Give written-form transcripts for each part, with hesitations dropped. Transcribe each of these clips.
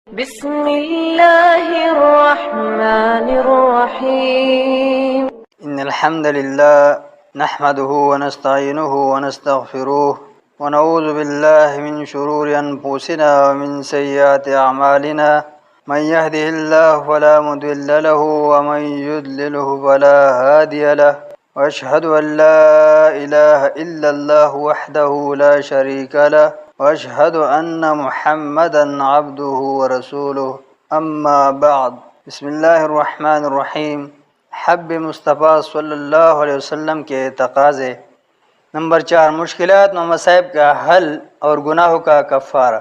بسم الله الرحمن الرحيم. إن الحمد لله نحمده ونستعينه ونستغفره ونعوذ بالله من شرور أنفسنا ومن سيئات أعمالنا من يهده الله فلا مضل له ومن يضلله فلا هادي له وأشهد أن لا إله إلا الله وحده لا شريك له وأشهد أن محمدا عبده ورسوله أما بعد بسم الله الرحمن الرحیم. حب مصطفیٰ صلی اللہ علیہ وسلم کے تقاضے. نمبر 4، مشکلات و مصائب کا حل اور گناہوں کا کفارہ.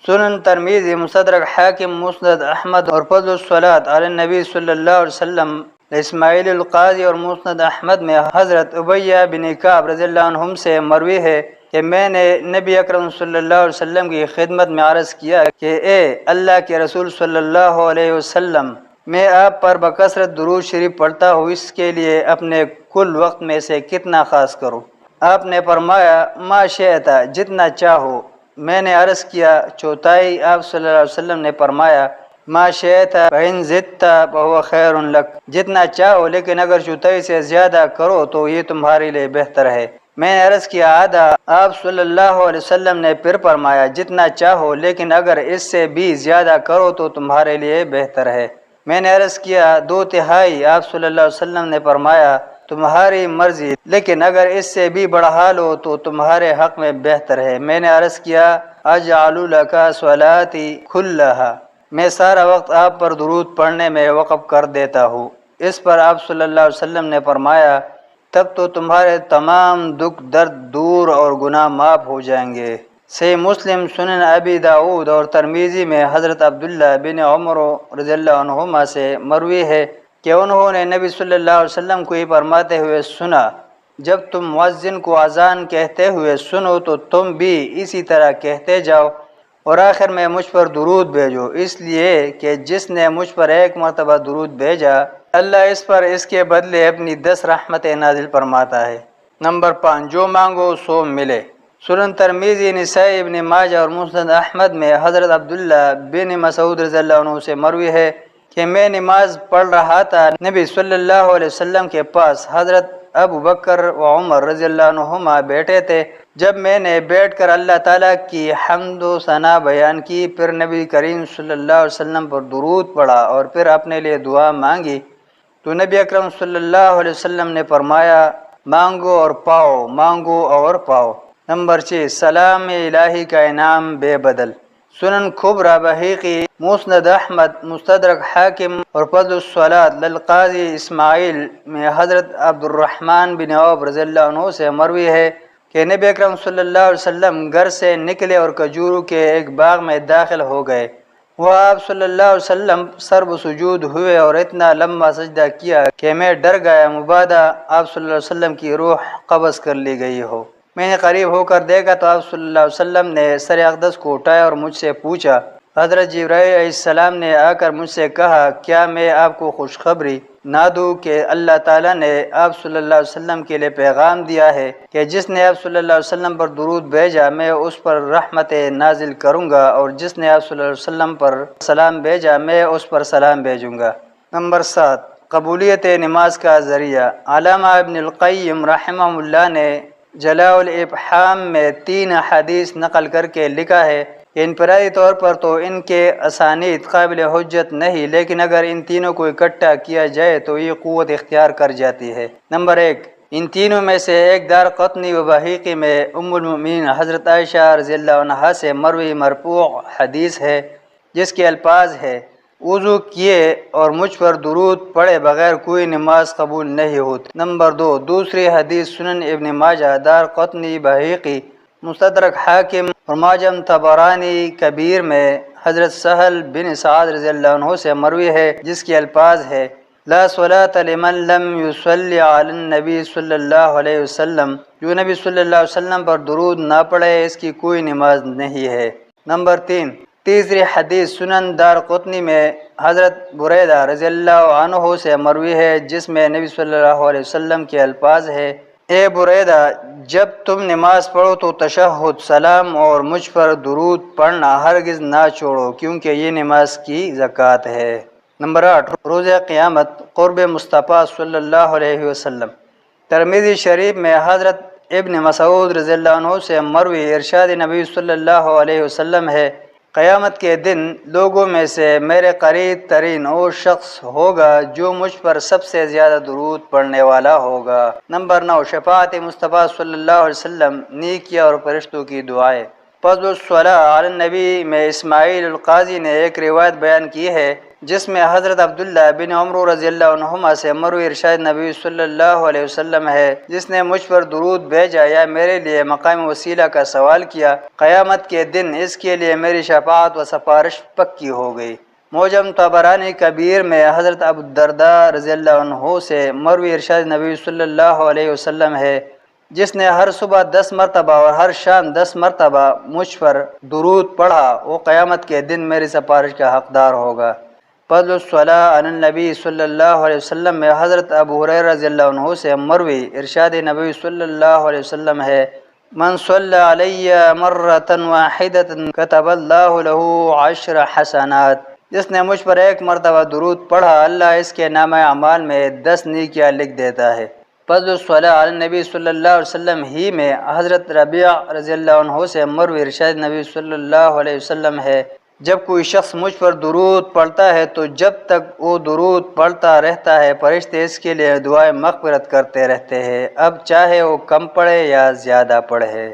سنن ترمذی، مستدرک حاکم، مسند احمد اور فضل الصلاۃ علی النبی صلی اللہ علیہ وسلم اسماعیل القاضی اور مسند احمد میں حضرت ابیہ بن کعب رضی اللہ عنہم سے مروی ہے کہ میں نے نبی اکرم صلی اللہ علیہ وسلم کی خدمت میں عرض کیا کہ اے اللہ کے رسول صلی اللہ علیہ وسلم، میں آپ پر بکثرت درود شریف پڑھتا ہوں، اس کے لیے اپنے کل وقت میں سے کتنا خاص کروں؟ آپ نے فرمایا ما شئت، جتنا چاہو. میں نے عرض کیا چوتھائی. آپ صلی اللہ علیہ وسلم نے فرمایا ما شئت فإن زدت فهو خیر لک، جتنا چاہو لیکن اگر چوتھائی سے زیادہ کرو تو یہ تمہارے لیے بہتر ہے. میں نے عرض کیا آدھا. آپ صلی اللہ علیہ وسلم نے پھر فرمایا جتنا چاہو لیکن اگر اس سے بھی زیادہ کرو تو تمہارے لیے بہتر ہے. میں نے عرض کیا 2/3. آپ صلی اللہ علیہ وسلم نے فرمایا تمہاری مرضی، لیکن اگر اس سے بھی بڑھا لو تو تمہارے حق میں بہتر ہے. میں نے عرض کیا اجعل لک صلاتی کلھا، میں سارا وقت آپ پر درود پڑھنے میں وقف کر دیتا ہوں. اس پر آپ صلی اللہ علیہ وسلم نے فرمایا تب تو تمہارے تمام دکھ درد دور اور گناہ معاف ہو جائیں گے. صحیح مسلم، سنن ابی داؤد اور ترمذی میں حضرت عبداللہ بن عمر رضی اللہ عنہما سے مروی ہے کہ انہوں نے نبی صلی اللہ علیہ وسلم کو یہ فرماتے ہوئے سنا جب تم مؤذن کو اذان کہتے ہوئے سنو تو تم بھی اسی طرح کہتے جاؤ اور آخر میں مجھ پر درود بھیجو، اس لیے کہ جس نے مجھ پر ایک مرتبہ درود بھیجا اللہ اس پر اس کے بدلے اپنی 10 رحمتیں نازل فرماتا ہے. نمبر 5، جو مانگو سو ملے. سنن ترمذی، نسائی، ابن ماجہ اور مسند احمد میں حضرت عبداللہ بن مسعود رضی اللہ عنہ سے مروی ہے کہ میں نماز پڑھ رہا تھا، نبی صلی اللہ علیہ وسلم کے پاس حضرت ابو بکر و عمر رضی اللہ عنہما بیٹھے تھے. جب میں نے بیٹھ کر اللہ تعالیٰ کی حمد و ثنا بیان کی، پھر نبی کریم صلی اللہ علیہ وسلم پر درود پڑھا اور پھر اپنے لیے دعا مانگی تو نبی اکرم صلی اللہ علیہ وسلم نے فرمایا مانگو اور پاؤ، مانگو اور پاؤ. نمبر 6، سلام الہی کا انعام بے بدل. سنن کبریٰ، بہقی، مسند احمد، مستدرک حاکم اور فضل الصلاۃ للقاضی اسماعیل میں حضرت عبد الرحمن بن عوف رضی اللہ عنہ سے مروی ہے کہ نبی اکرم صلی اللہ علیہ وسلم گھر سے نکلے اور کھجوروں کے ایک باغ میں داخل ہو گئے. وہ آپ صلی اللہ علیہ وسلم سرب سجود ہوئے اور اتنا لمبا سجدہ کیا کہ میں ڈر گیا مبادا آپ صلی اللہ علیہ وسلم کی روح قبض کر لی گئی ہو. میں نے قریب ہو کر دیکھا تو آپ صلی اللہ علیہ وسلم نے سر اقدس کو اٹھایا اور مجھ سے پوچھا. حضرت جبرائیل علیہ السلام نے آ کر مجھ سے کہا کیا میں آپ کو خوشخبری نہ دوں کہ اللہ تعالیٰ نے آپ صلی اللہ علیہ وسلم کے لیے پیغام دیا ہے کہ جس نے آپ صلی اللہ علیہ وسلم پر درود بھیجا میں اس پر رحمتیں نازل کروں گا اور جس نے آپ صلی اللہ علیہ وسلم پر سلام بھیجا میں اس پر سلام بھیجوں گا. نمبر 7، قبولیت نماز کا ذریعہ. علامہ ابن القیم رحمہ اللہ نے جلاء الابحام میں 3 حدیث نقل کر کے لکھا ہے کہ انفرادی طور پر تو ان کے اسانید قابل حجت نہیں، لیکن اگر ان تینوں کو اکٹھا کیا جائے تو یہ قوت اختیار کر جاتی ہے. نمبر 1، ان تینوں میں سے ایک دارقطنی و بہقی میں ام المؤمنین حضرت عائشہ رضی اللہ عنہا سے مروی مرفوع حدیث ہے جس کے الفاظ ہے وضو کیے اور مجھ پر درود پڑے بغیر کوئی نماز قبول نہیں ہوتی. نمبر 2، دوسری حدیث سنن ابن ماجہ، دارقطنی، بہقی، مستدرک حاکم اور معجم طبرانی کبیر میں حضرت سہل بن سعد رضی اللہ عنہ سے مروی ہے جس کے الفاظ ہے لا صلاۃ لمن لم یصلی علی النبی صلی اللہ علیہ وسلم، جو نبی صلی اللہ علیہ وسلم پر درود نہ پڑھے اس کی کوئی نماز نہیں ہے. نمبر 3، تیسری حدیث سنن دارقطنی میں حضرت بریدہ رضی اللہ عنہ سے مروی ہے جس میں نبی صلی اللہ علیہ وسلم کے الفاظ ہے اے بریدہ، جب تم نماز پڑھو تو تشہد، سلام اور مجھ پر درود پڑھنا ہرگز نہ چھوڑو، کیونکہ یہ نماز کی زکوٰۃ ہے۔ نمبر 8، روز قیامت قرب مصطفیٰ صلی اللہ علیہ وسلم۔ ترمذی شریف میں حضرت ابن مسعود رضی اللہ عنہ سے مروی ارشاد نبی صلی اللہ علیہ وسلم ہے، قیامت کے دن لوگوں میں سے میرے قریب ترین وہ شخص ہوگا جو مجھ پر سب سے زیادہ درود پڑھنے والا ہوگا۔ نمبر 9، شفاعت مصطفیٰ صلی اللہ علیہ وسلم، نیکیاں اور فرشتوں کی دعائیں۔ فضل الصلاۃ علی النبی میں اسماعیل القاضی نے ایک روایت بیان کی ہے جس میں حضرت عبداللہ بن عمرو رضی اللہ عنہما سے مروی ارشاد نبی صلی اللہ علیہ وسلم ہے، جس نے مجھ پر درود بھیجا یا میرے لیے مقام وسیلہ کا سوال کیا، قیامت کے دن اس کے لیے میری شفاعت و سفارش پکی ہو گئی۔ معجم طبرانی کبیر میں حضرت ابو الدرداء رضی اللہ عنہ سے مروی ارشاد نبی صلی اللہ علیہ وسلم ہے، جس نے ہر صبح 10 مرتبہ اور ہر شام 10 مرتبہ مجھ پر درود پڑھا، وہ قیامت کے دن میری سفارش کا حقدار ہوگا۔ فضل الصلاۃ علی النبی صلی اللہ علیہ وسلم میں حضرت ابو ہریرہ رضی اللہ عنہ سے مروی ارشاد نبی صلی اللہ علیہ وسلم ہے، من صلی علی مرۃ واحدۃ کتب اللہ لہ 10 حسنات، جس نے مجھ پر ایک مرتبہ درود پڑھا اللہ اس کے نامہ اعمال میں 10 نیکیاں لکھ دیتا ہے۔ فضل الصلاۃ علی النبی صلی اللہ علیہ وسلم ہی میں حضرت ربیع رضی اللہ عنہ سے مروی ارشاد نبی صلی اللہ علیہ وسلم ہے، جب کوئی شخص مجھ پر درود پڑھتا ہے تو جب تک وہ درود پڑھتا رہتا ہے فرشتے اس کے لیے دعائیں مغفرت کرتے رہتے ہیں، اب چاہے وہ کم پڑھے یا زیادہ پڑھے۔